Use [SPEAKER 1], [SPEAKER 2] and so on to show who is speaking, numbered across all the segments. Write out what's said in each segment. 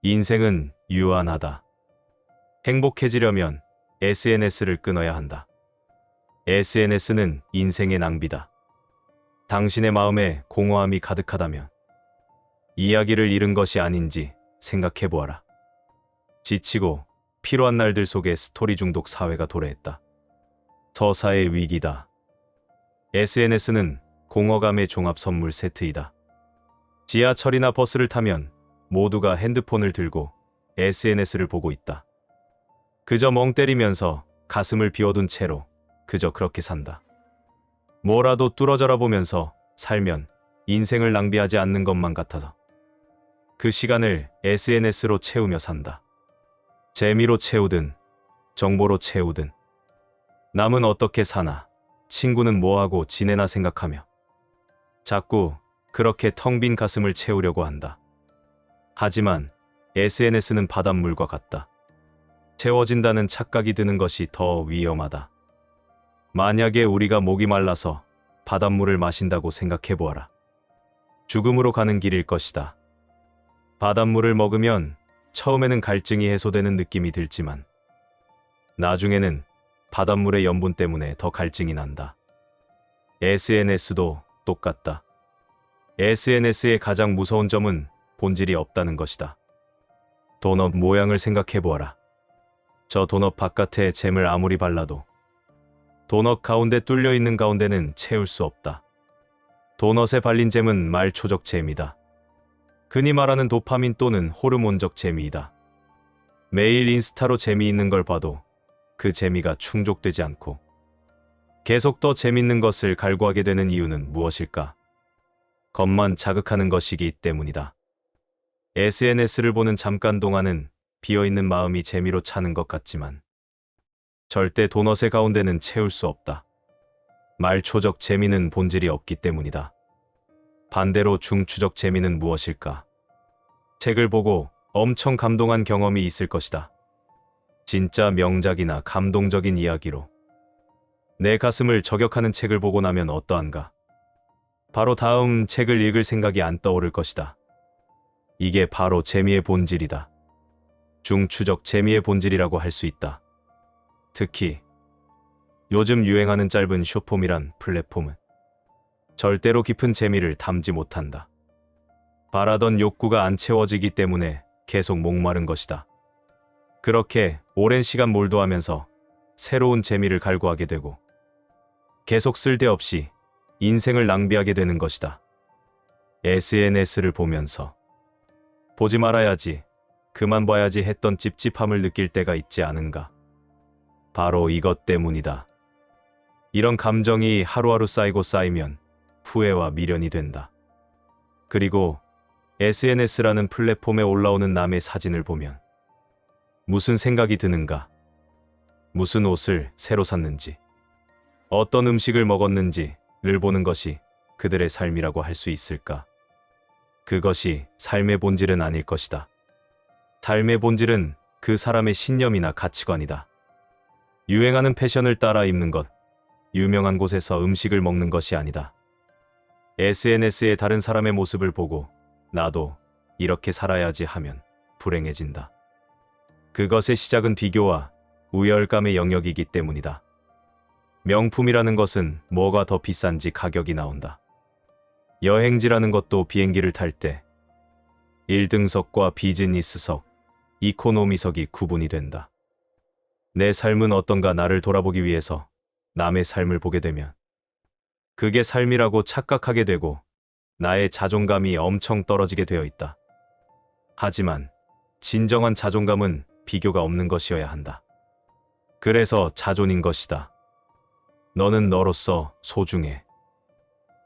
[SPEAKER 1] 인생은 유한하다. 행복해지려면 SNS를 끊어야 한다. SNS는 인생의 낭비다. 당신의 마음에 공허함이 가득하다면 이야기를 잃은 것이 아닌지 생각해 보아라. 지치고 피로한 날들 속에 스토리 중독 사회가 도래했다. 서사의 위기다. SNS는 공허감의 종합 선물 세트이다. 지하철이나 버스를 타면 모두가 핸드폰을 들고 SNS를 보고 있다. 그저 멍 때리면서 가슴을 비워둔 채로 그저 그렇게 산다. 뭐라도 뚫어져라 보면서 살면 인생을 낭비하지 않는 것만 같아서 그 시간을 SNS로 채우며 산다. 재미로 채우든 정보로 채우든 남은 어떻게 사나, 친구는 뭐하고 지내나 생각하며 자꾸 그렇게 텅 빈 가슴을 채우려고 한다. 하지만 SNS는 바닷물과 같다. 채워진다는 착각이 드는 것이 더 위험하다. 만약에 우리가 목이 말라서 바닷물을 마신다고 생각해 보아라. 죽음으로 가는 길일 것이다. 바닷물을 먹으면 처음에는 갈증이 해소되는 느낌이 들지만 나중에는 바닷물의 염분 때문에 더 갈증이 난다. SNS도 똑같다. SNS의 가장 무서운 점은 본질이 없다는 것이다. 도넛 모양을 생각해 보아라. 저 도넛 바깥에 잼을 아무리 발라도 도넛 가운데 뚫려 있는 가운데는 채울 수 없다. 도넛에 발린 잼은 말초적 잼이다. 흔히 말하는 도파민 또는 호르몬적 재미이다. 매일 인스타로 재미있는 걸 봐도 그 재미가 충족되지 않고 계속 더 재밌는 것을 갈구하게 되는 이유는 무엇일까? 겉만 자극하는 것이기 때문이다. SNS를 보는 잠깐 동안은 비어있는 마음이 재미로 차는 것 같지만 절대 도넛의 가운데는 채울 수 없다. 말초적 재미는 본질이 없기 때문이다. 반대로 중추적 재미는 무엇일까? 책을 보고 엄청 감동한 경험이 있을 것이다. 진짜 명작이나 감동적인 이야기로 내 가슴을 저격하는 책을 보고 나면 어떠한가? 바로 다음 책을 읽을 생각이 안 떠오를 것이다. 이게 바로 재미의 본질이다. 중추적 재미의 본질이라고 할 수 있다. 특히 요즘 유행하는 짧은 숏폼이란 플랫폼은 절대로 깊은 재미를 담지 못한다. 바라던 욕구가 안 채워지기 때문에 계속 목마른 것이다. 그렇게 오랜 시간 몰두하면서 새로운 재미를 갈구하게 되고 계속 쓸데없이 인생을 낭비하게 되는 것이다. SNS를 보면서 보지 말아야지, 그만 봐야지 했던 찝찝함을 느낄 때가 있지 않은가? 바로 이것 때문이다. 이런 감정이 하루하루 쌓이고 쌓이면 후회와 미련이 된다. 그리고 SNS라는 플랫폼에 올라오는 남의 사진을 보면 무슨 생각이 드는가? 무슨 옷을 새로 샀는지, 어떤 음식을 먹었는지를 보는 것이 그들의 삶이라고 할 수 있을까? 그것이 삶의 본질은 아닐 것이다. 삶의 본질은 그 사람의 신념이나 가치관이다. 유행하는 패션을 따라 입는 것, 유명한 곳에서 음식을 먹는 것이 아니다. SNS의 다른 사람의 모습을 보고 나도 이렇게 살아야지 하면 불행해진다. 그것의 시작은 비교와 우열감의 영역이기 때문이다. 명품이라는 것은 뭐가 더 비싼지 가격이 나온다. 여행지라는 것도 비행기를 탈 때 1등석과 비즈니스석, 이코노미석이 구분이 된다. 내 삶은 어떤가 나를 돌아보기 위해서 남의 삶을 보게 되면 그게 삶이라고 착각하게 되고 나의 자존감이 엄청 떨어지게 되어 있다. 하지만 진정한 자존감은 비교가 없는 것이어야 한다. 그래서 자존인 것이다. 너는 너로서 소중해.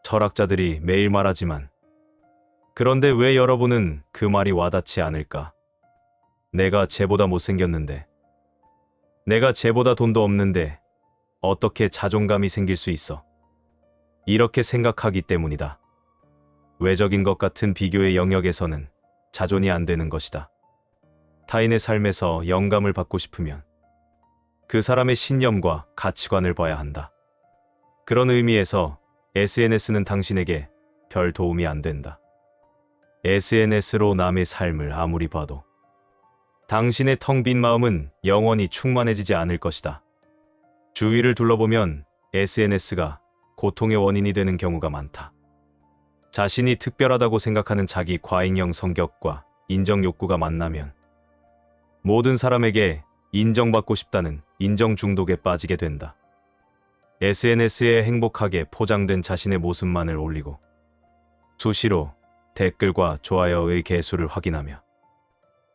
[SPEAKER 1] 철학자들이 매일 말하지만 그런데 왜 여러분은 그 말이 와닿지 않을까? 내가 쟤보다 못생겼는데, 내가 쟤보다 돈도 없는데 어떻게 자존감이 생길 수 있어? 이렇게 생각하기 때문이다. 외적인 것 같은 비교의 영역에서는 자존이 안 되는 것이다. 타인의 삶에서 영감을 받고 싶으면 그 사람의 신념과 가치관을 봐야 한다. 그런 의미에서 SNS는 당신에게 별 도움이 안 된다. SNS로 남의 삶을 아무리 봐도 당신의 텅 빈 마음은 영원히 충만해지지 않을 것이다. 주위를 둘러보면 SNS가 고통의 원인이 되는 경우가 많다. 자신이 특별하다고 생각하는 자기 과잉형 성격과 인정 욕구가 만나면 모든 사람에게 인정받고 싶다는 인정 중독에 빠지게 된다. SNS에 행복하게 포장된 자신의 모습만을 올리고 수시로 댓글과 좋아요의 개수를 확인하며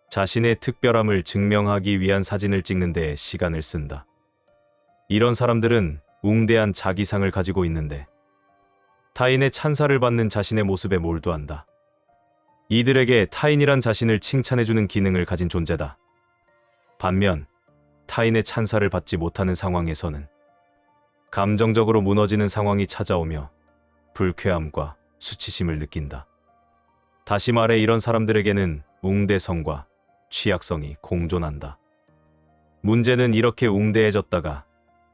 [SPEAKER 1] 자신의 특별함을 증명하기 위한 사진을 찍는 데 시간을 쓴다. 이런 사람들은 웅대한 자기상을 가지고 있는데 타인의 찬사를 받는 자신의 모습에 몰두한다. 이들에게 타인이란 자신을 칭찬해주는 기능을 가진 존재다. 반면 타인의 찬사를 받지 못하는 상황에서는 감정적으로 무너지는 상황이 찾아오며 불쾌함과 수치심을 느낀다. 다시 말해 이런 사람들에게는 웅대성과 취약성이 공존한다. 문제는 이렇게 웅대해졌다가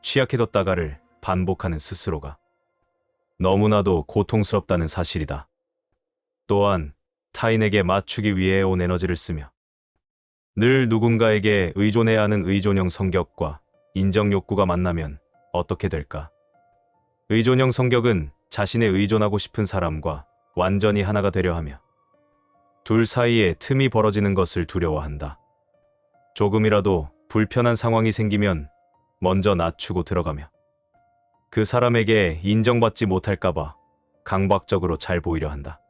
[SPEAKER 1] 취약해졌다가를 반복하는 스스로가 너무나도 고통스럽다는 사실이다. 또한 타인에게 맞추기 위해 온 에너지를 쓰며 늘 누군가에게 의존해야 하는 의존형 성격과 인정 욕구가 만나면 어떻게 될까? 의존형 성격은 자신의 의존하고 싶은 사람과 완전히 하나가 되려 하며 둘 사이에 틈이 벌어지는 것을 두려워한다. 조금이라도 불편한 상황이 생기면 먼저 낮추고 들어가며 그 사람에게 인정받지 못할까봐 강박적으로 잘 보이려 한다.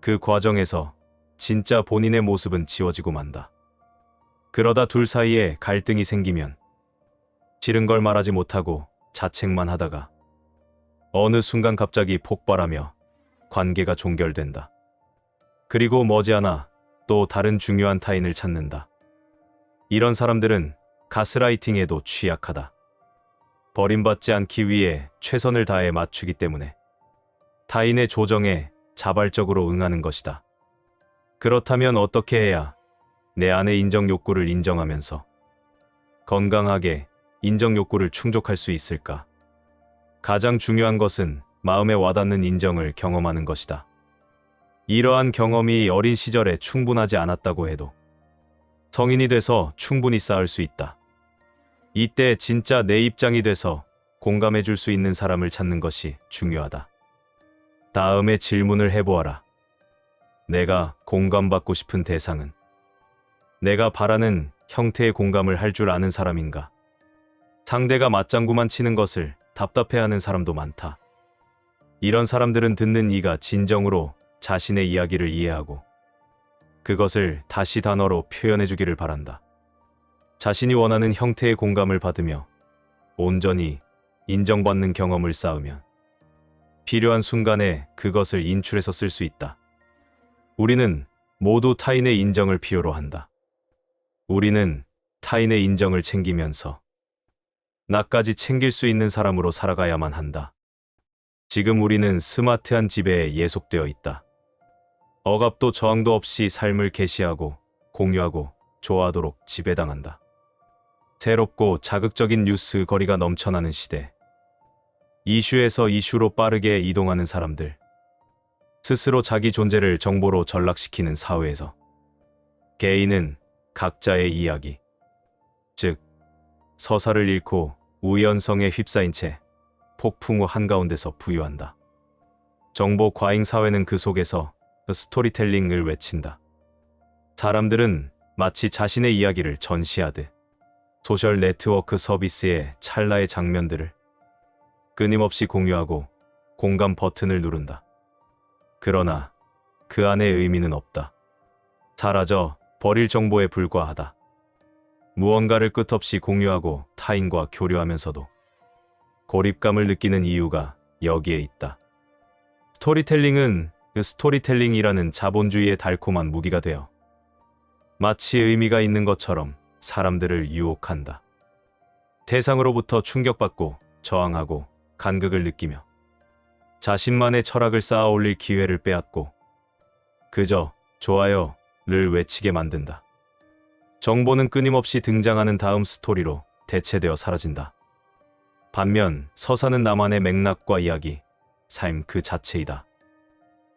[SPEAKER 1] 그 과정에서 진짜 본인의 모습은 지워지고 만다. 그러다 둘 사이에 갈등이 생기면 싫은 걸 말하지 못하고 자책만 하다가 어느 순간 갑자기 폭발하며 관계가 종결된다. 그리고 머지않아 또 다른 중요한 타인을 찾는다. 이런 사람들은 가스라이팅에도 취약하다. 버림받지 않기 위해 최선을 다해 맞추기 때문에 타인의 조정에 자발적으로 응하는 것이다. 그렇다면 어떻게 해야 내 안의 인정 욕구를 인정하면서 건강하게 인정 욕구를 충족할 수 있을까? 가장 중요한 것은 마음에 와닿는 인정을 경험하는 것이다. 이러한 경험이 어린 시절에 충분하지 않았다고 해도 성인이 돼서 충분히 쌓을 수 있다. 이때 진짜 내 입장이 돼서 공감해 줄 수 있는 사람을 찾는 것이 중요하다. 다음에 질문을 해보아라. 내가 공감받고 싶은 대상은 내가 바라는 형태의 공감을 할 줄 아는 사람인가? 상대가 맞장구만 치는 것을 답답해하는 사람도 많다. 이런 사람들은 듣는 이가 진정으로 자신의 이야기를 이해하고 그것을 다시 단어로 표현해 주기를 바란다. 자신이 원하는 형태의 공감을 받으며 온전히 인정받는 경험을 쌓으면 필요한 순간에 그것을 인출해서 쓸 수 있다. 우리는 모두 타인의 인정을 필요로 한다. 우리는 타인의 인정을 챙기면서 나까지 챙길 수 있는 사람으로 살아가야만 한다. 지금 우리는 스마트한 지배에 예속되어 있다. 억압도 저항도 없이 삶을 게시하고 공유하고 좋아하도록 지배당한다. 새롭고 자극적인 뉴스 거리가 넘쳐나는 시대. 이슈에서 이슈로 빠르게 이동하는 사람들. 스스로 자기 존재를 정보로 전락시키는 사회에서 개인은 각자의 이야기, 즉 서사를 잃고 우연성에 휩싸인 채 폭풍우 한가운데서 부유한다. 정보 과잉 사회는 그 속에서 스토리텔링을 외친다. 사람들은 마치 자신의 이야기를 전시하듯 소셜 네트워크 서비스의 찰나의 장면들을 끊임없이 공유하고 공감 버튼을 누른다. 그러나 그 안의 의미는 없다. 사라져 버릴 정보에 불과하다. 무언가를 끝없이 공유하고 타인과 교류하면서도 고립감을 느끼는 이유가 여기에 있다. 스토리텔링이라는 자본주의의 달콤한 무기가 되어 마치 의미가 있는 것처럼 사람들을 유혹한다. 대상으로부터 충격받고 저항하고 간극을 느끼며 자신만의 철학을 쌓아 올릴 기회를 빼앗고 그저 좋아요를 외치게 만든다. 정보는 끊임없이 등장하는 다음 스토리로 대체되어 사라진다. 반면 서사는 나만의 맥락과 이야기, 삶 그 자체이다.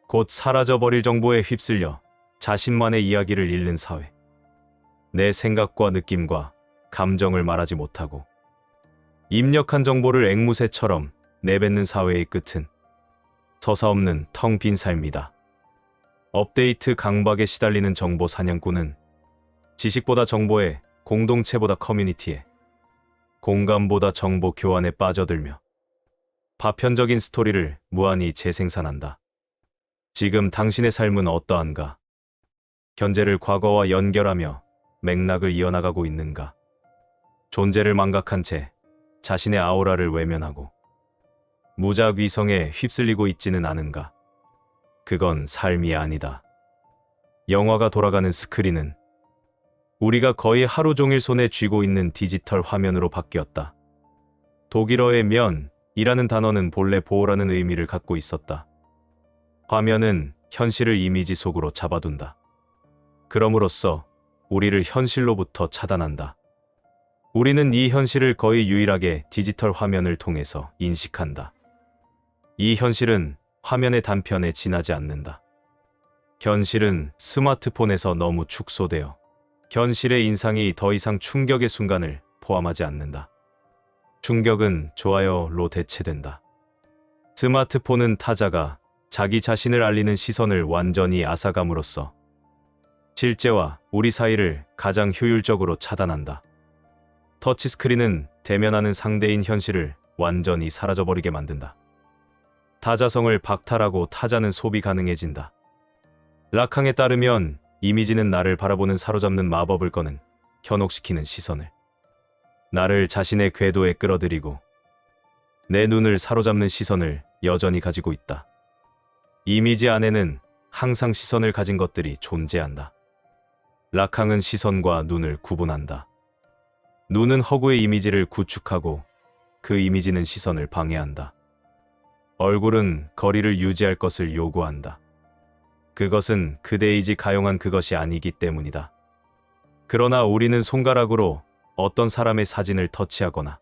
[SPEAKER 1] 곧 사라져버릴 정보에 휩쓸려 자신만의 이야기를 잃는 사회. 내 생각과 느낌과 감정을 말하지 못하고 입력한 정보를 앵무새처럼 내뱉는 사회의 끝은 서사없는 텅 빈 삶이다. 업데이트 강박에 시달리는 정보 사냥꾼은 지식보다 정보에, 공동체보다 커뮤니티에, 공감보다 정보 교환에 빠져들며 파편적인 스토리를 무한히 재생산한다. 지금 당신의 삶은 어떠한가? 현재를 과거와 연결하며 맥락을 이어나가고 있는가? 존재를 망각한 채 자신의 아우라를 외면하고 무작위성에 휩쓸리고 있지는 않은가? 그건 삶이 아니다. 영화가 돌아가는 스크린은 우리가 거의 하루 종일 손에 쥐고 있는 디지털 화면으로 바뀌었다. 독일어의 면이라는 단어는 본래 보호라는 의미를 갖고 있었다. 화면은 현실을 이미지 속으로 잡아둔다. 그럼으로써 우리를 현실로부터 차단한다. 우리는 이 현실을 거의 유일하게 디지털 화면을 통해서 인식한다. 이 현실은 화면의 단편에 지나지 않는다. 현실은 스마트폰에서 너무 축소되어 현실의 인상이 더 이상 충격의 순간을 포함하지 않는다. 충격은 좋아요로 대체된다. 스마트폰은 타자가 자기 자신을 알리는 시선을 완전히 앗아감으로써 실제와 우리 사이를 가장 효율적으로 차단한다. 터치스크린은 대면하는 상대인 현실을 완전히 사라져버리게 만든다. 타자성을 박탈하고 타자는 소비 가능해진다. 라캉에 따르면 이미지는 나를 바라보는 사로잡는 마법을 거는 현혹시키는 시선을 나를 자신의 궤도에 끌어들이고 내 눈을 사로잡는 시선을 여전히 가지고 있다. 이미지 안에는 항상 시선을 가진 것들이 존재한다. 라캉은 시선과 눈을 구분한다. 눈은 허구의 이미지를 구축하고 그 이미지는 시선을 방해한다. 얼굴은 거리를 유지할 것을 요구한다. 그것은 그대이지 가용한 그것이 아니기 때문이다. 그러나 우리는 손가락으로 어떤 사람의 사진을 터치하거나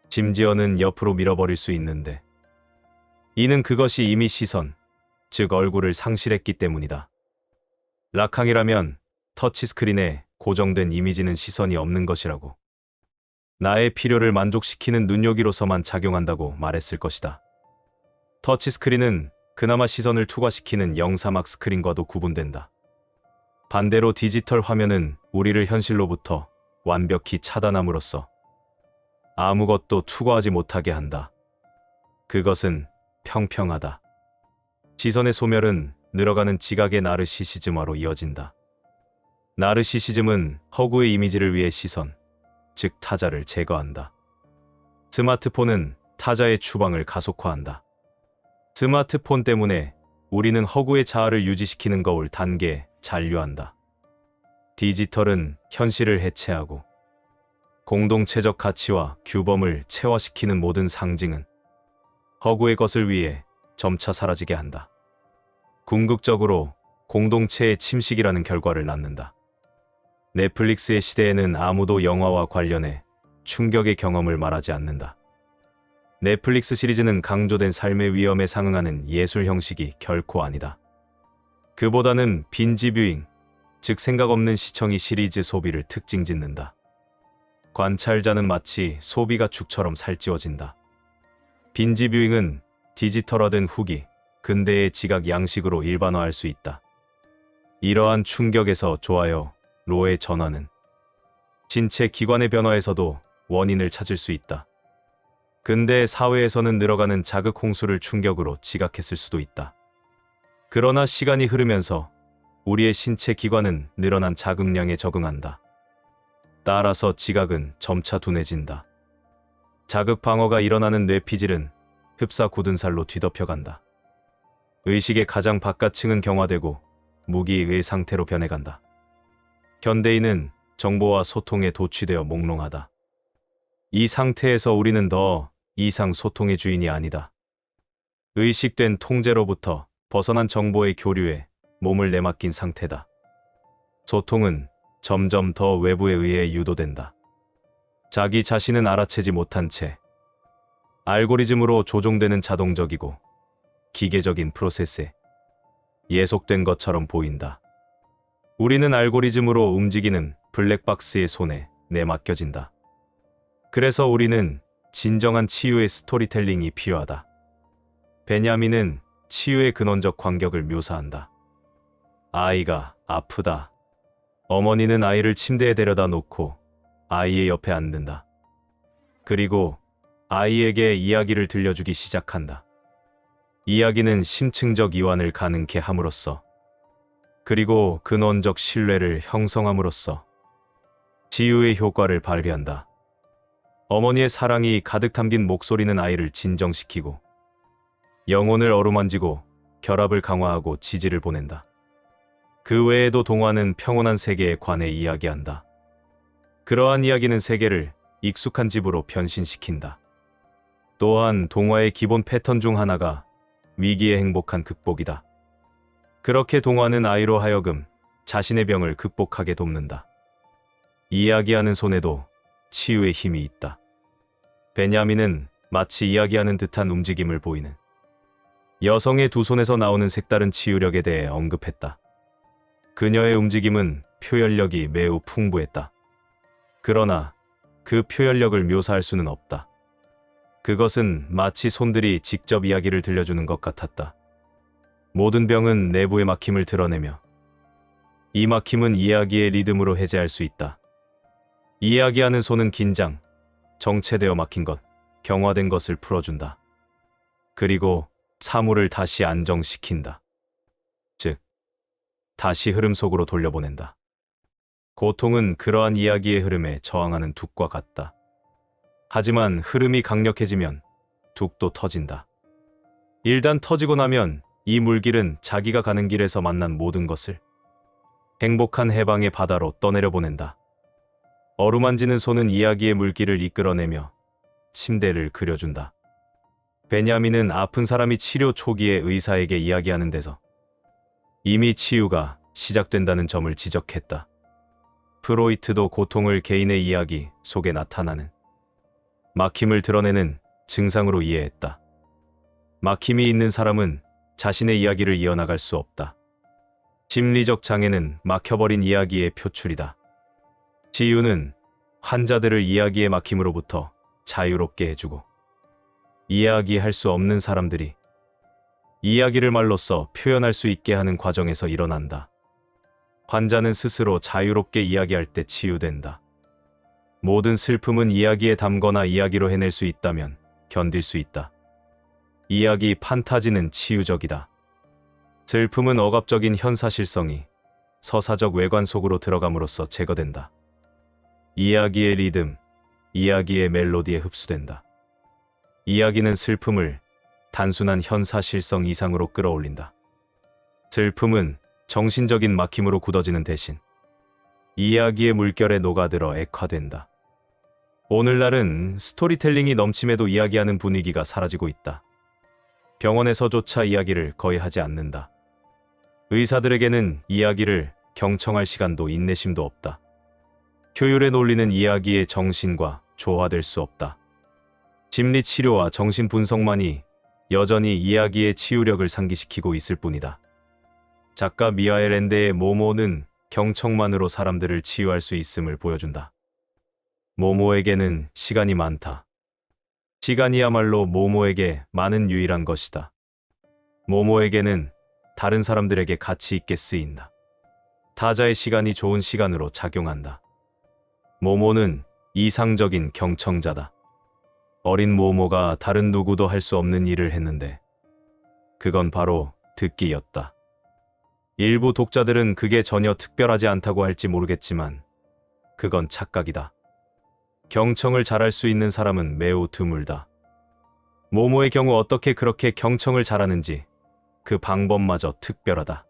[SPEAKER 1] 심지어는 옆으로 밀어버릴 수 있는데 이는 그것이 이미 시선, 즉 얼굴을 상실했기 때문이다. 라캉이라면 터치스크린에 고정된 이미지는 시선이 없는 것이라고 나의 필요를 만족시키는 눈요기로서만 작용한다고 말했을 것이다. 터치스크린은 그나마 시선을 투과시키는 영사막 스크린과도 구분된다. 반대로 디지털 화면은 우리를 현실로부터 완벽히 차단함으로써 아무것도 투과하지 못하게 한다. 그것은 평평하다. 시선의 소멸은 늘어가는 지각의 나르시시즘화로 이어진다. 나르시시즘은 허구의 이미지를 위해 시선, 즉 타자를 제거한다. 스마트폰은 타자의 추방을 가속화한다. 스마트폰 때문에 우리는 허구의 자아를 유지시키는 거울 단계에 잔류한다. 디지털은 현실을 해체하고 공동체적 가치와 규범을 체화시키는 모든 상징은 허구의 것을 위해 점차 사라지게 한다. 궁극적으로 공동체의 침식이라는 결과를 낳는다. 넷플릭스의 시대에는 아무도 영화와 관련해 충격의 경험을 말하지 않는다. 넷플릭스 시리즈는 강조된 삶의 위험에 상응하는 예술 형식이 결코 아니다. 그보다는 빈지 뷰잉, 즉 생각 없는 시청이 시리즈 소비를 특징 짓는다. 관찰자는 마치 소비 가축처럼 살찌워진다. 빈지 뷰잉은 디지털화된 후기, 근대의 지각 양식으로 일반화할 수 있다. 이러한 충격에서 좋아요로의 전환은 신체 기관의 변화에서도 원인을 찾을 수 있다. 근대 사회에서는 늘어가는 자극 홍수를 충격으로 지각했을 수도 있다. 그러나 시간이 흐르면서 우리의 신체 기관은 늘어난 자극량에 적응한다. 따라서 지각은 점차 둔해진다. 자극 방어가 일어나는 뇌피질은 흡사 굳은 살로 뒤덮여간다. 의식의 가장 바깥층은 경화되고 무기의 상태로 변해간다. 현대인은 정보와 소통에 도취되어 몽롱하다. 이 상태에서 우리는 더 이상 소통의 주인이 아니다. 의식된 통제로부터 벗어난 정보의 교류에 몸을 내맡긴 상태다. 소통은 점점 더 외부에 의해 유도된다. 자기 자신은 알아채지 못한 채 알고리즘으로 조종되는 자동적이고 기계적인 프로세스에 예속된 것처럼 보인다. 우리는 알고리즘으로 움직이는 블랙박스의 손에 내맡겨진다. 그래서 우리는 진정한 치유의 스토리텔링이 필요하다. 베냐민은 치유의 근원적 광격을 묘사한다. 아이가 아프다. 어머니는 아이를 침대에 데려다 놓고 아이의 옆에 앉는다. 그리고 아이에게 이야기를 들려주기 시작한다. 이야기는 심층적 이완을 가능케 함으로써, 그리고 근원적 신뢰를 형성함으로써 치유의 효과를 발휘한다. 어머니의 사랑이 가득 담긴 목소리는 아이를 진정시키고 영혼을 어루만지고 결합을 강화하고 지지를 보낸다. 그 외에도 동화는 평온한 세계에 관해 이야기한다. 그러한 이야기는 세계를 익숙한 집으로 변신시킨다. 또한 동화의 기본 패턴 중 하나가 위기의 행복한 극복이다. 그렇게 동화는 아이로 하여금 자신의 병을 극복하게 돕는다. 이야기하는 손에도 치유의 힘이 있다. 베냐민은 마치 이야기하는 듯한 움직임을 보이는 여성의 두 손에서 나오는 색다른 치유력에 대해 언급했다. 그녀의 움직임은 표현력이 매우 풍부했다. 그러나 그 표현력을 묘사할 수는 없다. 그것은 마치 손들이 직접 이야기를 들려주는 것 같았다. 모든 병은 내부의 막힘을 드러내며 이 막힘은 이야기의 리듬으로 해제할 수 있다. 이야기하는 손은 긴장, 정체되어 막힌 것, 경화된 것을 풀어준다. 그리고 사물을 다시 안정시킨다. 즉, 다시 흐름 속으로 돌려보낸다. 고통은 그러한 이야기의 흐름에 저항하는 둑과 같다. 하지만 흐름이 강력해지면 둑도 터진다. 일단 터지고 나면 이 물길은 자기가 가는 길에서 만난 모든 것을 행복한 해방의 바다로 떠내려 보낸다. 어루만지는 손은 이야기의 물길을 이끌어내며 침대를 그려준다. 베냐민은 아픈 사람이 치료 초기에 의사에게 이야기하는 데서 이미 치유가 시작된다는 점을 지적했다. 프로이트도 고통을 개인의 이야기 속에 나타나는 막힘을 드러내는 증상으로 이해했다. 막힘이 있는 사람은 자신의 이야기를 이어나갈 수 없다. 심리적 장애는 막혀버린 이야기의 표출이다. 치유는 환자들을 이야기의 막힘으로부터 자유롭게 해주고, 이야기할 수 없는 사람들이 이야기를 말로써 표현할 수 있게 하는 과정에서 일어난다. 환자는 스스로 자유롭게 이야기할 때 치유된다. 모든 슬픔은 이야기에 담거나 이야기로 해낼 수 있다면 견딜 수 있다. 이야기 판타지는 치유적이다. 슬픔은 억압적인 현사실성이 서사적 외관 속으로 들어감으로써 제거된다. 이야기의 리듬, 이야기의 멜로디에 흡수된다. 이야기는 슬픔을 단순한 현사실성 이상으로 끌어올린다. 슬픔은 정신적인 막힘으로 굳어지는 대신 이야기의 물결에 녹아들어 액화된다. 오늘날은 스토리텔링이 넘침에도 이야기하는 분위기가 사라지고 있다. 병원에서조차 이야기를 거의 하지 않는다. 의사들에게는 이야기를 경청할 시간도 인내심도 없다. 효율의 논리는 이야기의 정신과 조화될 수 없다. 심리치료와 정신분석만이 여전히 이야기의 치유력을 상기시키고 있을 뿐이다. 작가 미하엘 엔데의 모모는 경청만으로 사람들을 치유할 수 있음을 보여준다. 모모에게는 시간이 많다. 시간이야말로 모모에게 많은 유일한 것이다. 모모에게는 다른 사람들에게 가치 있게 쓰인다. 타자의 시간이 좋은 시간으로 작용한다. 모모는 이상적인 경청자다. 어린 모모가 다른 누구도 할 수 없는 일을 했는데 그건 바로 듣기였다. 일부 독자들은 그게 전혀 특별하지 않다고 할지 모르겠지만 그건 착각이다. 경청을 잘할 수 있는 사람은 매우 드물다. 모모의 경우 어떻게 그렇게 경청을 잘하는지 그 방법마저 특별하다.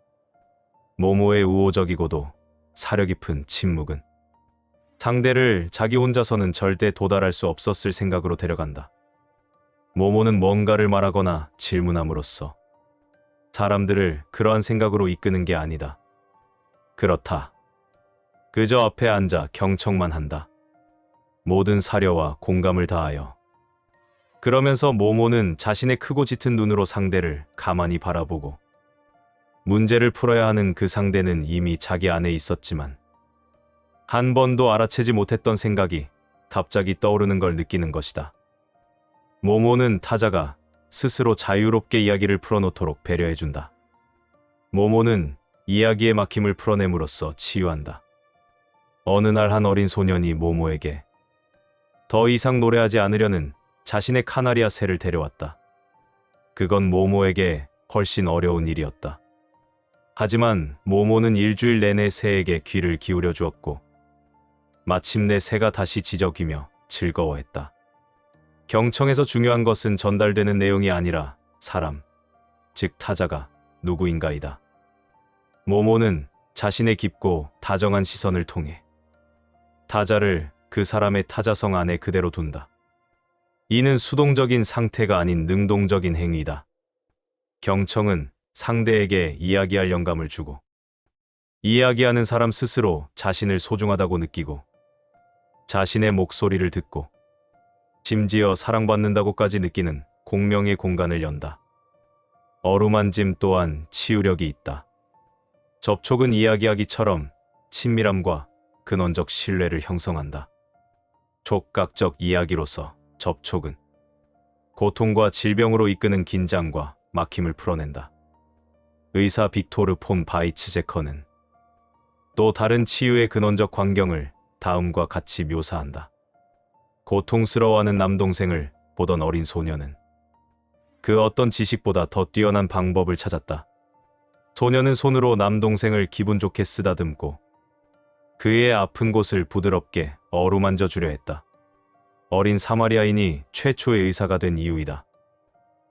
[SPEAKER 1] 모모의 우호적이고도 사려 깊은 침묵은 상대를 자기 혼자서는 절대 도달할 수 없었을 생각으로 데려간다. 모모는 뭔가를 말하거나 질문함으로써 사람들을 그러한 생각으로 이끄는 게 아니다. 그렇다. 그저 앞에 앉아 경청만 한다. 모든 사려와 공감을 다하여. 그러면서 모모는 자신의 크고 짙은 눈으로 상대를 가만히 바라보고 문제를 풀어야 하는 그 상대는 이미 자기 안에 있었지만 한 번도 알아채지 못했던 생각이 갑자기 떠오르는 걸 느끼는 것이다. 모모는 타자가 스스로 자유롭게 이야기를 풀어놓도록 배려해준다. 모모는 이야기의 막힘을 풀어냄으로써 치유한다. 어느 날 한 어린 소년이 모모에게 더 이상 노래하지 않으려는 자신의 카나리아 새를 데려왔다. 그건 모모에게 훨씬 어려운 일이었다. 하지만 모모는 일주일 내내 새에게 귀를 기울여 주었고 마침내 새가 다시 지저귀며 즐거워했다. 경청에서 중요한 것은 전달되는 내용이 아니라 사람, 즉 타자가 누구인가이다. 모모는 자신의 깊고 다정한 시선을 통해 타자를 그 사람의 타자성 안에 그대로 둔다. 이는 수동적인 상태가 아닌 능동적인 행위이다. 경청은 상대에게 이야기할 영감을 주고 이야기하는 사람 스스로 자신을 소중하다고 느끼고 자신의 목소리를 듣고 심지어 사랑받는다고까지 느끼는 공명의 공간을 연다. 어루만짐 또한 치유력이 있다. 접촉은 이야기하기처럼 친밀함과 근원적 신뢰를 형성한다. 촉각적 이야기로서 접촉은 고통과 질병으로 이끄는 긴장과 막힘을 풀어낸다. 의사 빅토르 폰 바이츠제커는 또 다른 치유의 근원적 광경을 다음과 같이 묘사한다. 고통스러워하는 남동생을 보던 어린 소녀는 그 어떤 지식보다 더 뛰어난 방법을 찾았다. 소녀는 손으로 남동생을 기분 좋게 쓰다듬고 그의 아픈 곳을 부드럽게 어루만져 주려 했다. 어린 사마리아인이 최초의 의사가 된 이유이다.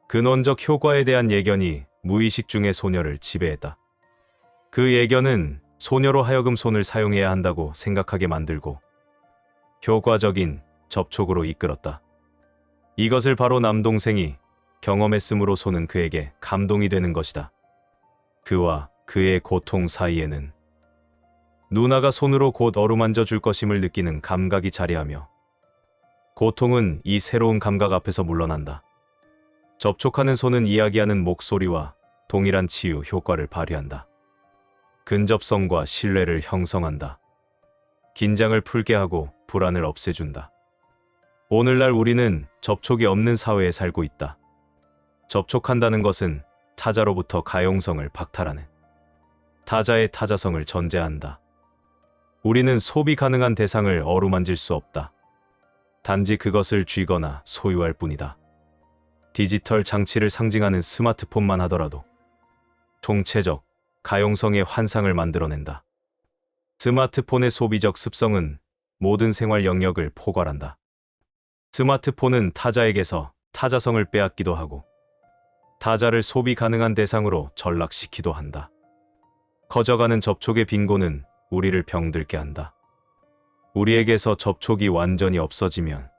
[SPEAKER 1] 근원적 효과에 대한 예견이 무의식 중에 소녀를 지배했다. 그 예견은 소녀로 하여금 손을 사용해야 한다고 생각하게 만들고 효과적인 접촉으로 이끌었다. 이것을 바로 남동생이 경험했으므로 손은 그에게 감동이 되는 것이다. 그와 그의 고통 사이에는 누나가 손으로 곧 어루만져 줄 것임을 느끼는 감각이 자리하며 고통은 이 새로운 감각 앞에서 물러난다. 접촉하는 손은 이야기하는 목소리와 동일한 치유 효과를 발휘한다. 근접성과 신뢰를 형성한다. 긴장을 풀게 하고 불안을 없애준다. 오늘날 우리는 접촉이 없는 사회에 살고 있다. 접촉한다는 것은 타자로부터 가용성을 박탈하는 타자의 타자성을 전제한다. 우리는 소비 가능한 대상을 어루만질 수 없다. 단지 그것을 쥐거나 소유할 뿐이다. 디지털 장치를 상징하는 스마트폰만 하더라도 총체적 가용성의 환상을 만들어낸다. 스마트폰의 소비적 습성은 모든 생활 영역을 포괄한다. 스마트폰은 타자에게서 타자성을 빼앗기도 하고 타자를 소비 가능한 대상으로 전락시키기도 한다. 커져가는 접촉의 빈곤은 우리를 병들게 한다. 우리에게서 접촉이 완전히 없어지면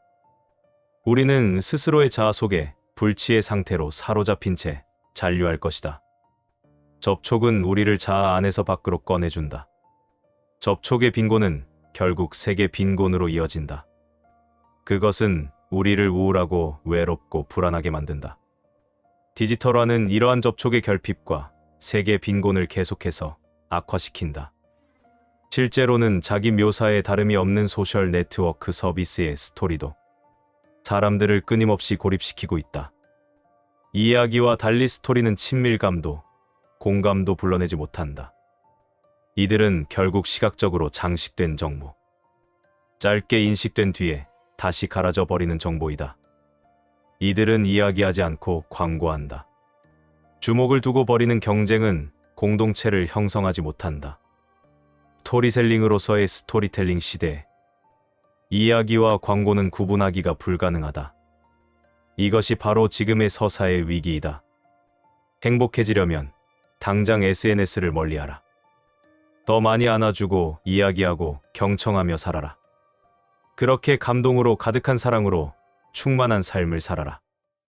[SPEAKER 1] 우리는 스스로의 자아 속에 불치의 상태로 사로잡힌 채 잔류할 것이다. 접촉은 우리를 자아 안에서 밖으로 꺼내준다. 접촉의 빈곤은 결국 세계 빈곤으로 이어진다. 그것은 우리를 우울하고 외롭고 불안하게 만든다. 디지털화는 이러한 접촉의 결핍과 세계 빈곤을 계속해서 악화시킨다. 실제로는 자기 묘사에 다름이 없는 소셜 네트워크 서비스의 스토리도 사람들을 끊임없이 고립시키고 있다. 이야기와 달리 스토리는 친밀감도 공감도 불러내지 못한다. 이들은 결국 시각적으로 장식된 정보, 짧게 인식된 뒤에 다시 갈아져 버리는 정보이다. 이들은 이야기하지 않고 광고한다. 주목을 두고 벌이는 경쟁은 공동체를 형성하지 못한다. 스토리셀링으로서의 스토리텔링 시대, 이야기와 광고는 구분하기가 불가능하다. 이것이 바로 지금의 서사의 위기이다. 행복해지려면 당장 SNS를 멀리하라. 더 많이 안아주고 이야기하고 경청하며 살아라. 그렇게 감동으로 가득한 사랑으로 충만한 삶을 살아라.